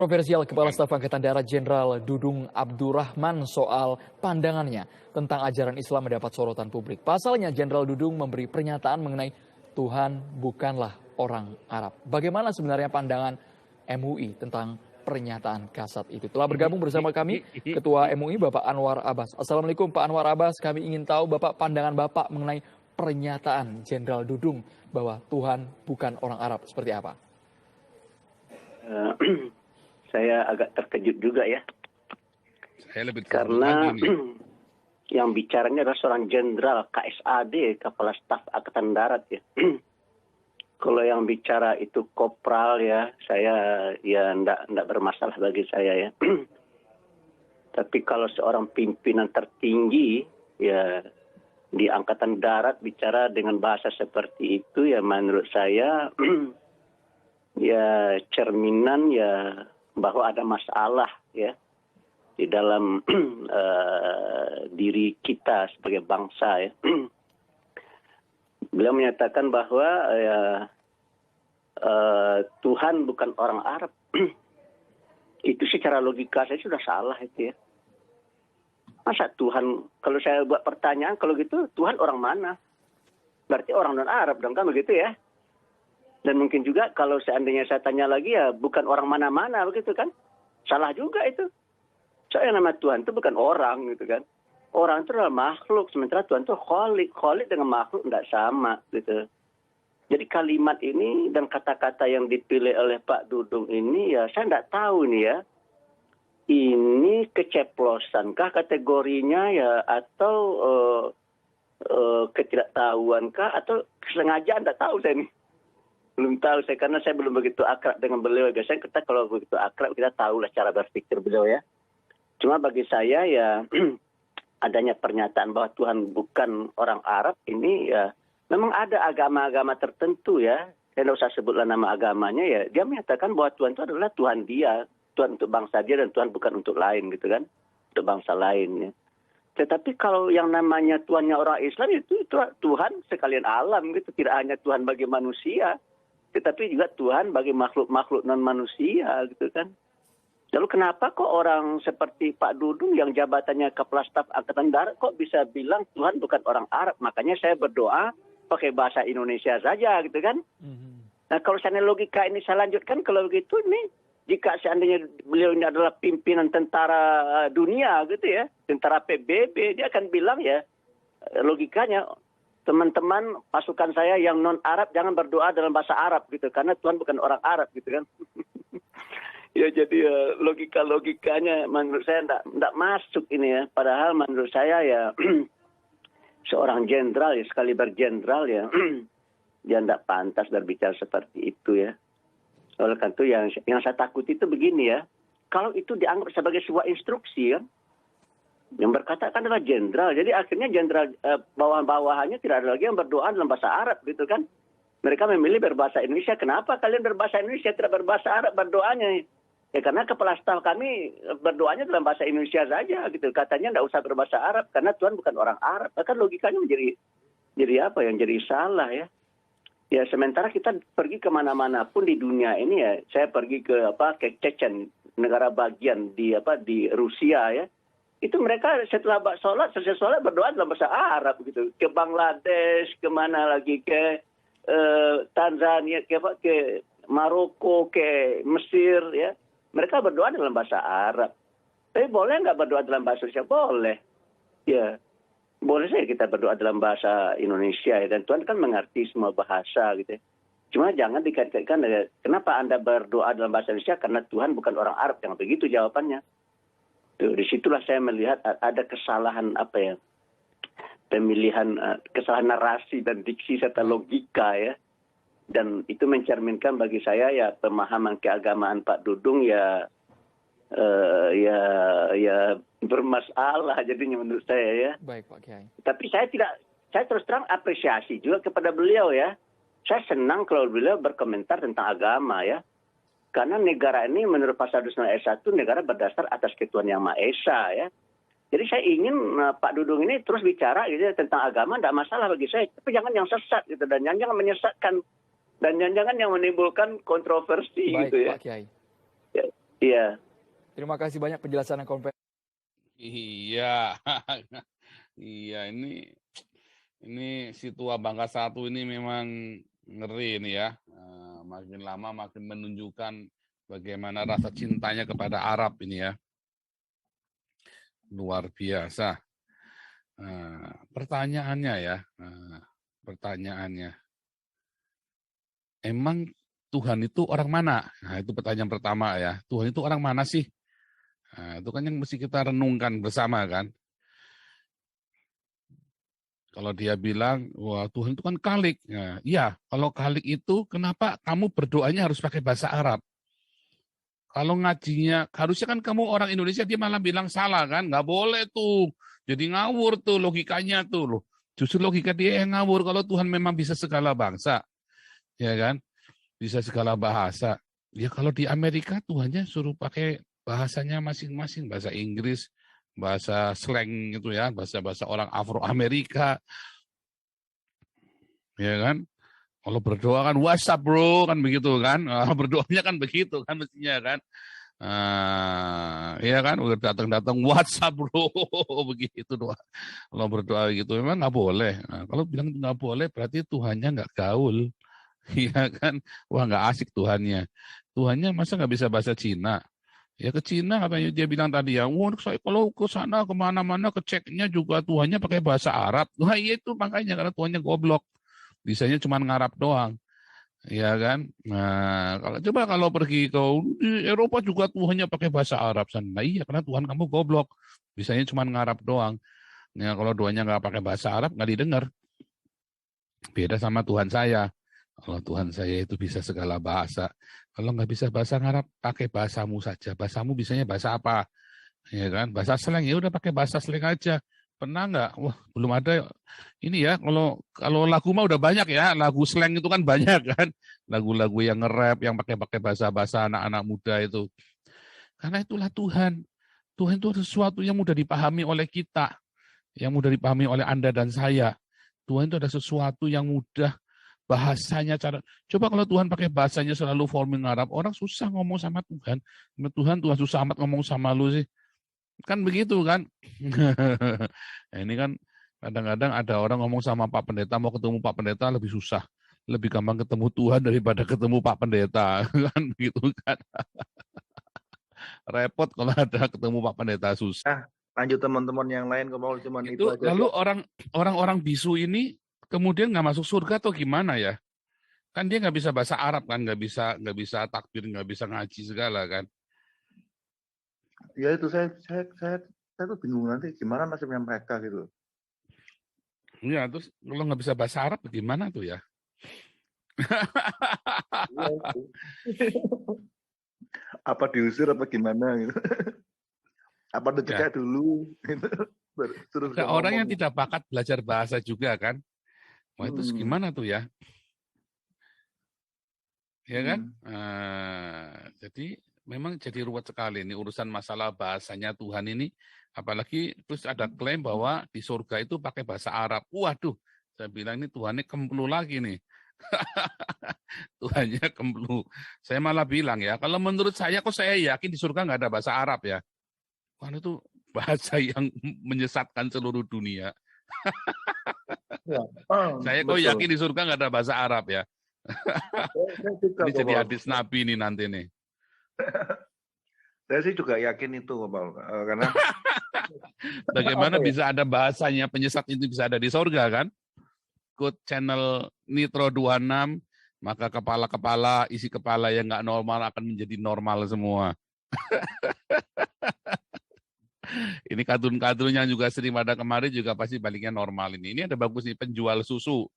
Kontroversial Kepala Staf Angkatan Darat Jenderal Dudung Abdurrahman soal pandangannya tentang ajaran Islam mendapat sorotan publik. Pasalnya Jenderal Dudung memberi pernyataan mengenai Tuhan bukanlah orang Arab. Bagaimana sebenarnya pandangan MUI tentang pernyataan kasat itu? Telah bergabung bersama kami Ketua MUI Bapak Anwar Abbas. Assalamualaikum Pak Anwar Abbas, kami ingin tahu pandangan Bapak mengenai pernyataan Jenderal Dudung bahwa Tuhan bukan orang Arab. Seperti apa? Saya agak terkejut juga ya. Saya lebih karena yang bicaranya adalah seorang jenderal KSAD, Kepala Staf Angkatan Darat ya. Kalau yang bicara itu kopral ya, saya ya enggak bermasalah bagi saya ya. Tapi kalau seorang pimpinan tertinggi ya di Angkatan Darat bicara dengan bahasa seperti itu ya menurut saya ya cerminan ya bahwa ada masalah ya di dalam diri kita sebagai bangsa ya. Beliau menyatakan bahwa ya, Tuhan bukan orang Arab. Itu secara logika saya sudah salah itu ya. Masa Tuhan, kalau saya buat pertanyaan kalau gitu Tuhan orang mana? Berarti orang non Arab dong kan begitu ya. Dan mungkin juga kalau seandainya saya tanya lagi ya bukan orang mana-mana begitu kan. Salah juga itu. Soalnya nama Tuhan itu bukan orang gitu kan. Orang itu adalah makhluk. Sementara Tuhan itu kholik. Kholik dengan makhluk tidak sama gitu. Jadi kalimat ini dan kata-kata yang dipilih oleh Pak Dudung ini ya saya tidak tahu nih ya. Ini keceplosankah kategorinya ya atau ketidaktahuankah atau kesengajaan tidak tahu saya nih. Belum tahu saya karena saya belum begitu akrab dengan beliau. Biasanya kita kalau begitu akrab kita tahulah cara berpikir beliau ya. Cuma bagi saya ya adanya pernyataan bahwa Tuhan bukan orang Arab ini ya memang ada agama-agama tertentu ya. Saya tidak usah sebutlah nama agamanya ya. Dia menyatakan bahwa Tuhan itu adalah Tuhan dia. Tuhan untuk bangsa dia dan Tuhan bukan untuk lain gitu kan. Untuk bangsa lain ya. Tetapi kalau yang namanya Tuhannya orang Islam itu Tuhan sekalian alam gitu. Tidak hanya Tuhan bagi manusia. Tetapi juga Tuhan bagi makhluk-makhluk non-manusia gitu kan. Lalu kenapa kok orang seperti Pak Dudung yang jabatannya Kepala Staf Angkatan Darat kok bisa bilang Tuhan bukan orang Arab? Makanya saya berdoa pakai bahasa Indonesia saja gitu kan. Nah kalau seandainya logika ini saya lanjutkan kalau begitu nih. Jika seandainya beliau ini adalah pimpinan tentara dunia gitu ya. Tentara PBB dia akan bilang ya logikanya. Teman-teman pasukan saya yang non-Arab jangan berdoa dalam bahasa Arab gitu. Karena Tuhan bukan orang Arab gitu kan. Ya jadi logika-logikanya menurut saya tidak masuk ini ya. Padahal menurut saya ya seorang jenderal ya sekali berjenderal ya. Dia tidak pantas berbicara seperti itu ya. Oleh karena itu yang saya takuti itu begini ya. Kalau itu dianggap sebagai sebuah instruksi ya. Yang berkata kan adalah jenderal. Jadi akhirnya jenderal bawah-bawahannya tidak ada lagi yang berdoa dalam bahasa Arab gitu kan. Mereka memilih berbahasa Indonesia. Kenapa kalian berbahasa Indonesia tidak berbahasa Arab berdoanya? Ya karena kepala staf kami berdoanya dalam bahasa Indonesia saja gitu. Katanya tidak usah berbahasa Arab karena Tuhan bukan orang Arab. Bahkan logikanya jadi apa yang jadi salah ya. Ya sementara kita pergi kemana-mana pun di dunia ini ya. Saya pergi ke Chechen, negara bagian di Rusia ya. Itu mereka setelah selesai sholat berdoa dalam bahasa Arab gitu. Ke Bangladesh, kemana lagi ke Tanzania, ke Maroko, ke Mesir ya. Mereka berdoa dalam bahasa Arab. Tapi boleh nggak berdoa dalam bahasa Indonesia? Boleh. Ya, boleh saja kita berdoa dalam bahasa Indonesia ya. Dan Tuhan kan mengerti semua bahasa gitu. Cuma jangan dikait-kaitkan dengan kenapa Anda berdoa dalam bahasa Indonesia karena Tuhan bukan orang Arab. Yang begitu jawabannya. Disitulah saya melihat ada kesalahan pemilihan kesalahan narasi dan diksi serta logika ya. Dan itu mencerminkan bagi saya ya pemahaman keagamaan Pak Dudung ya bermasalah jadinya menurut saya ya. Baik Pak Kiai. Tapi saya terus terang apresiasi juga kepada beliau ya. Saya senang kalau beliau berkomentar tentang agama ya. Karena negara ini menurut pasal 29 ayat 1 negara berdasar atas ketuhanan yang Maha Esa ya. Jadi saya ingin Pak Dudung ini terus bicara gitu tentang agama tidak masalah bagi saya. Tapi jangan yang sesat gitu dan jangan menyesatkan dan jangan yang menimbulkan kontroversi. Baik, gitu ya. Pak Kiai. Iya. Terima kasih banyak penjelasan yang komprehensif. Iya. Iya, ini si tua bangka satu ini memang ngeri ini ya. Makin lama makin menunjukkan bagaimana rasa cintanya kepada Arab ini ya. Luar biasa. Pertanyaannya ya, pertanyaannya, emang Tuhan itu orang mana? Nah, itu pertanyaan pertama ya. Tuhan itu orang mana sih? Nah, itu kan yang mesti kita renungkan bersama kan. Kalau dia bilang, wah Tuhan itu kan Khalik. Nah, iya, kalau Khalik itu kenapa kamu berdoanya harus pakai bahasa Arab? Kalau ngajinya, harusnya kan kamu orang Indonesia, dia malah bilang salah kan? Nggak boleh tuh. Jadi ngawur tuh logikanya tuh loh. Justru logika dia yang ngawur kalau Tuhan memang bisa segala bangsa. Ya kan? Bisa segala bahasa. Ya kalau di Amerika Tuhannya suruh pakai bahasanya masing-masing. Bahasa Inggris, bahasa slang itu ya, bahasa-bahasa orang Afro-Amerika. Ya kan? Kalau berdoa kan WhatsApp bro, kan begitu kan. Berdoanya kan begitu kan mestinya kan. Iya kan, udah datang-datang WhatsApp bro, begitu doa. Kalau berdoa gitu memang nggak boleh. Nah, kalau bilang nggak boleh berarti Tuhannya nggak gaul. Iya kan, wah nggak asik Tuhannya. Tuhannya masa nggak bisa bahasa Cina? Ya ke Cina katanya dia bilang tadi ya, wah kalau ke sana kemana-mana keceknya juga Tuhannya pakai bahasa Arab. Wah iya itu makanya karena Tuhannya goblok, bisanya cuma ngarap doang. Ya kan? Nah, kalau pergi ke di Eropa juga Tuhannya pakai bahasa Arab sana. Nah, iya karena Tuhan kamu goblok, bisanya cuma ngarap doang. Ya kalau doanya nggak pakai bahasa Arab nggak didengar. Beda sama Tuhan saya. Kalau Tuhan saya itu bisa segala bahasa. Kalau nggak bisa bahasa Arab, pakai bahasamu saja. Bahasamu bisanya bahasa apa? Ya kan? Bahasa slang ya udah pakai bahasa slang aja. Pernah nggak? Wah, belum ada. Ini ya, kalau lagu mah udah banyak ya. Lagu slang itu kan banyak kan. Lagu-lagu yang nge-rap, yang pakai bahasa-bahasa anak-anak muda itu. Karena itulah Tuhan. Tuhan itu sesuatu yang mudah dipahami oleh kita. Yang mudah dipahami oleh Anda dan saya. Tuhan itu ada sesuatu yang mudah bahasanya coba kalau Tuhan pakai bahasanya selalu forming Arab, orang susah ngomong sama Tuhan. Tuhan susah amat ngomong sama lu sih. Kan begitu kan. Nah, ini kan kadang-kadang ada orang ngomong sama Pak Pendeta, mau ketemu Pak Pendeta lebih susah. Lebih gampang ketemu Tuhan daripada ketemu Pak Pendeta. Kan begitu kan. Repot kalau ada ketemu Pak Pendeta susah. Lanjut teman-teman yang lain kalau cuma itu aja. Lalu orang bisu ini kemudian nggak masuk surga atau gimana ya? Kan dia nggak bisa bahasa Arab kan, nggak bisa takbir, nggak bisa ngaji segala kan. Ya itu saya tuh bingung nanti gimana nasibnya mereka gitu. Iya, terus kalau nggak bisa bahasa Arab gimana tuh ya? Apa diusir apa gimana gitu. Apa dicegah dulu gitu. Ada orang yang tidak bakat belajar bahasa juga kan. Wah itu gimana tuh ya? Ya kan? Jadi memang jadi ruwet sekali ini urusan masalah bahasanya Tuhan ini. Apalagi terus ada klaim bahwa di surga itu pakai bahasa Arab. Waduh, saya bilang ini Tuhannya kemplu lagi nih. Tuhannya kemplu. Saya malah bilang ya, kalau menurut saya kok saya yakin di surga nggak ada bahasa Arab ya. Karena itu bahasa yang menyesatkan seluruh dunia. Saya kok yakin di surga nggak ada bahasa Arab ya. Ini jadi hadis Nabi nih nanti nih. Saya sih juga yakin itu, Pak. Karena bagaimana bisa ada bahasanya penyesat itu bisa ada di surga kan? Ikut channel Nitro 26, maka kepala-kepala, isi kepala yang nggak normal akan menjadi normal semua. Ini kartun-kartunnya juga sering pada kemarin juga pasti baliknya normal ini. Ini ada bagus nih penjual susu.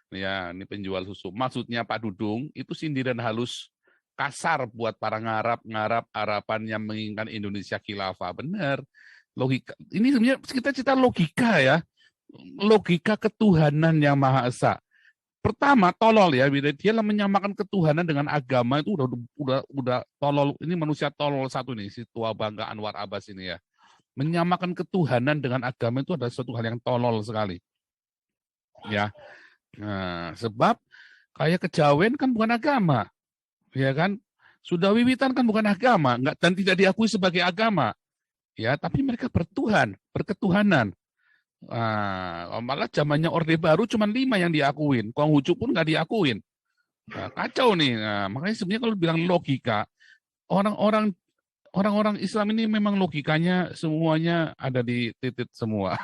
Ya, ini penjual susu. Maksudnya Pak Dudung itu sindiran halus kasar buat para ngarap harapan yang menginginkan Indonesia khilafah. Benar. Logika. Ini sebenarnya kita cerita logika ya. Logika ketuhanan yang Maha Esa. Pertama tolol ya, dia menyamakan ketuhanan dengan agama itu udah tolol. Ini manusia tolol satu nih, si tua bangga Anwar Abbas ini ya. Menyamakan ketuhanan dengan agama itu adalah suatu hal yang tolol sekali. Ya. Nah, sebab kayak kejawen kan bukan agama. Ya kan? Sudah wiwitan kan bukan agama, enggak, dan tidak diakui sebagai agama. Ya, tapi mereka bertuhan, berketuhanan. Malah zamannya Orde Baru cuma 5 yang diakuin. Konghucu pun nggak diakuin. Nah, kacau nih. Nah, makanya sebenarnya kalau bilang logika, orang-orang Islam ini memang logikanya semuanya ada di titik semua.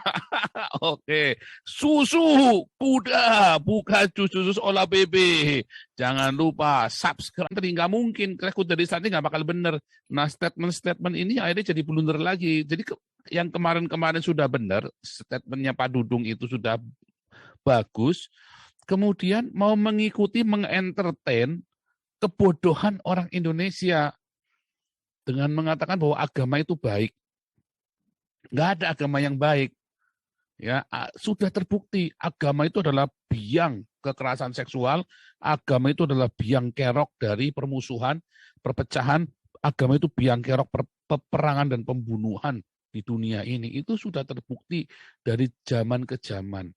Oke, susu kuda bukan susu olah bebek. Jangan lupa subscribe. Tadi nggak mungkin, kuda di sana nggak bakal bener. Nah, statement ini akhirnya jadi blunder lagi. Jadi yang kemarin-kemarin sudah benar, statementnya Pak Dudung itu sudah bagus. Kemudian mau mengikuti, mengentertain kebodohan orang Indonesia dengan mengatakan bahwa agama itu baik. Nggak ada agama yang baik. Ya, sudah terbukti agama itu adalah biang kekerasan seksual, agama itu adalah biang kerok dari permusuhan, perpecahan, agama itu biang kerok peperangan dan pembunuhan di dunia ini. Itu sudah terbukti dari zaman ke zaman.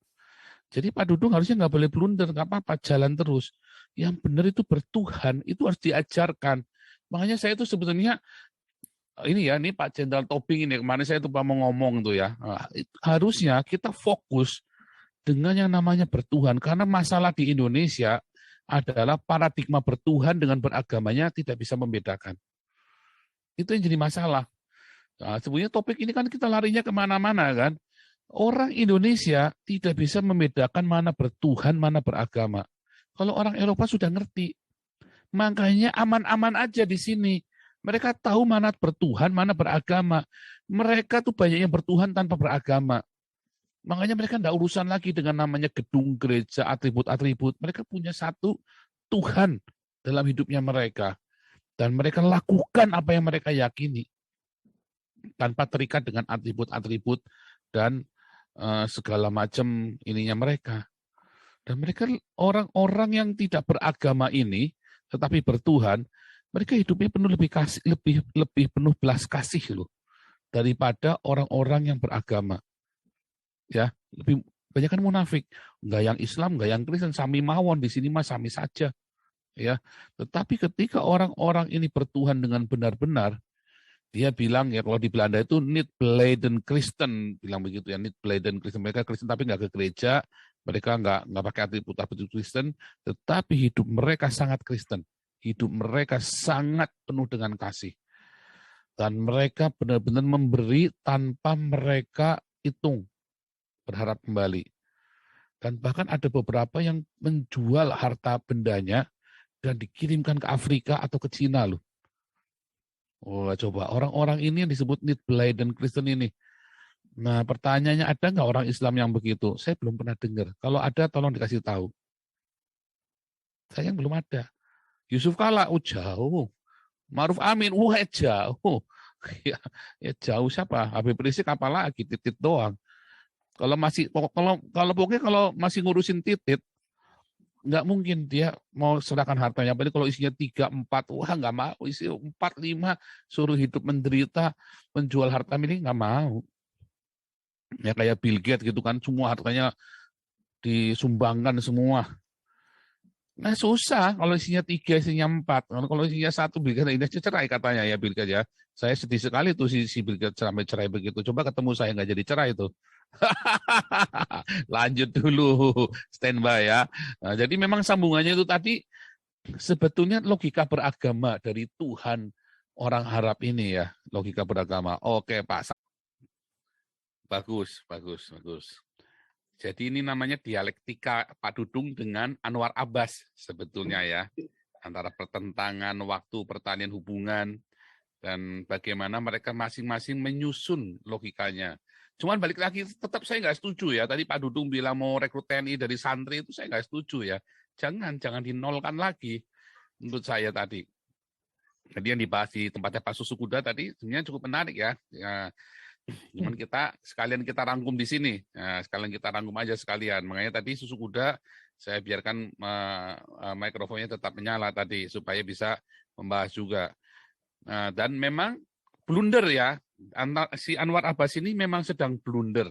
Jadi Pak Dudung harusnya nggak boleh blunder, nggak apa-apa, jalan terus. Yang benar itu bertuhan, itu harus diajarkan. Makanya saya itu sebetulnya ini ya, ini Pak Jenderal Tobing ini kemarin saya tuh mau ngomong tuh ya, harusnya kita fokus dengan yang namanya bertuhan, karena masalah di Indonesia adalah paradigma bertuhan dengan beragamanya tidak bisa membedakan. Itu yang jadi masalah. Nah, sebenarnya topik ini kan kita larinya kemana-mana kan. Orang Indonesia tidak bisa membedakan mana bertuhan, mana beragama. Kalau orang Eropa sudah ngerti, makanya aman-aman aja di sini. Mereka tahu mana bertuhan, mana beragama. Mereka tuh banyak yang bertuhan tanpa beragama. Makanya mereka tidak urusan lagi dengan namanya gedung gereja, atribut-atribut. Mereka punya satu Tuhan dalam hidupnya mereka. Dan mereka lakukan apa yang mereka yakini. Tanpa terikat dengan atribut-atribut dan segala macam ininya mereka. Dan mereka orang-orang yang tidak beragama ini, tetapi bertuhan, mereka hidupnya penuh lebih penuh belas kasih loh daripada orang-orang yang beragama. Ya, lebih banyak kan munafik, nggak yang Islam, nggak yang Kristen, sami mawon di sini mah sami saja. Ya, tetapi ketika orang-orang ini bertuhan dengan benar-benar, dia bilang ya kalau di Belanda itu niet-belieden Kristen, bilang begitu ya, niet-belieden Kristen, mereka Kristen tapi nggak ke gereja, mereka nggak pakai atribut Kristen, tetapi hidup mereka sangat Kristen. Hidup mereka sangat penuh dengan kasih. Dan mereka benar-benar memberi tanpa mereka hitung, berharap kembali. Dan bahkan ada beberapa yang menjual harta bendanya dan dikirimkan ke Afrika atau ke Cina loh. Oh, coba orang-orang ini yang disebut niet-belieden Kristen ini. Nah, pertanyaannya ada nggak orang Islam yang begitu? Saya belum pernah dengar. Kalau ada, tolong dikasih tahu. Sayang belum ada. Yusuf Kala, jauh. Ma'ruf Amin, jauh. ya jauh siapa? Habib Rizik apalagi titit doang. Kalau pokoknya kalau masih ngurusin titit, nggak mungkin dia mau serahkan hartanya. Apalagi kalau isinya 3, 4, nggak mau. Isi 4, 5, suruh hidup menderita, menjual harta milik, nggak mau. Ya kayak Bill Gates gitu kan, semua hartanya disumbangkan semua. Nah susah kalau isinya 3, isinya 4. Kalau isinya 1, Bill Gates ini cerai katanya ya Bill Gates ya. Saya sedih sekali tuh si Bill Gates sampai cerai begitu. Coba ketemu saya nggak jadi cerai tuh. Lanjut dulu, standby ya. Nah, jadi memang sambungannya itu tadi sebetulnya logika beragama dari Tuhan orang Arab ini ya, logika beragama. Oke Pak, bagus. Jadi ini namanya dialektika Pak Dudung dengan Anwar Abbas sebetulnya ya. Antara pertentangan waktu, pertanian hubungan, dan bagaimana mereka masing-masing menyusun logikanya. Cuman balik lagi, tetap saya nggak setuju ya. Tadi Pak Dudung bilang mau rekrut TNI dari santri, itu saya nggak setuju ya. Jangan dinolkan lagi menurut saya tadi. Jadi yang dibahas di tempatnya Pak Susu Kuda tadi sebenarnya cukup menarik ya. Cuman sekalian kita rangkum di sini. Nah, sekalian kita rangkum aja sekalian. Makanya tadi Susu Kuda saya biarkan mikrofonnya tetap menyala tadi supaya bisa membahas juga. Dan memang blunder ya. Si Anwar Abbas ini memang sedang blunder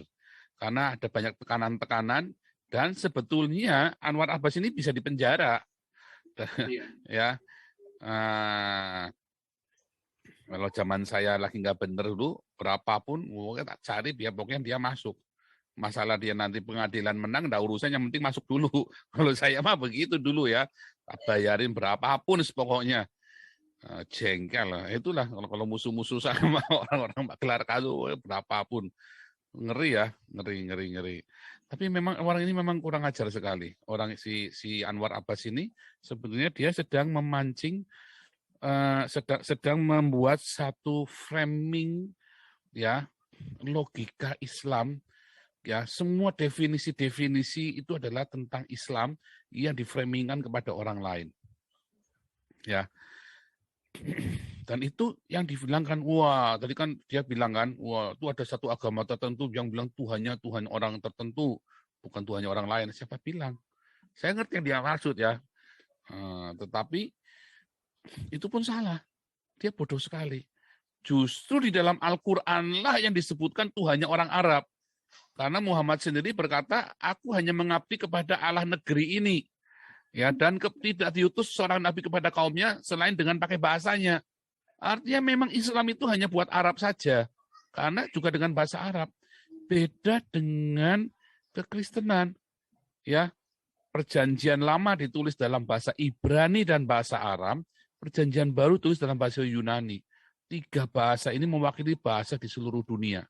karena ada banyak tekanan-tekanan dan sebetulnya Anwar Abbas ini bisa dipenjara. Ya. Ah, kalau zaman saya lagi nggak bener dulu, berapapun, pokoknya tak cari biar pokoknya dia masuk. Masalah dia nanti pengadilan menang, nggak urusan, yang penting masuk dulu. Kalau saya mah begitu dulu ya, tak bayarin berapapun pokoknya. Jengkel lah, itulah kalau musuh-musuh sama orang-orang gelar kasu berapapun. Ngeri ya, ngeri. Tapi memang orang ini memang kurang ajar sekali. Orang si Anwar Abbas ini sebetulnya dia sedang memancing, sedang membuat satu framing ya, logika Islam ya, semua definisi-definisi itu adalah tentang Islam yang diframingan kepada orang lain. Ya. Dan itu yang dibilangkan, wah, tadi kan dia bilang kan, wah, itu ada satu agama tertentu yang bilang Tuhannya Tuhan orang tertentu, bukan Tuhannya orang lain. Siapa bilang? Saya ngerti yang dia maksud ya. Tetapi itu pun salah. Dia bodoh sekali. Justru di dalam Al-Quran lah yang disebutkan Tuhannya orang Arab. Karena Muhammad sendiri berkata, aku hanya mengabdi kepada Allah negeri ini. Ya, dan tidak diutus seorang nabi kepada kaumnya selain dengan pakai bahasanya. Artinya memang Islam itu hanya buat Arab saja. Karena juga dengan bahasa Arab. Beda dengan kekristenan. Ya, Perjanjian Lama ditulis dalam bahasa Ibrani dan bahasa Aram. Perjanjian Baru tulis dalam bahasa Yunani. 3 bahasa ini mewakili bahasa di seluruh dunia.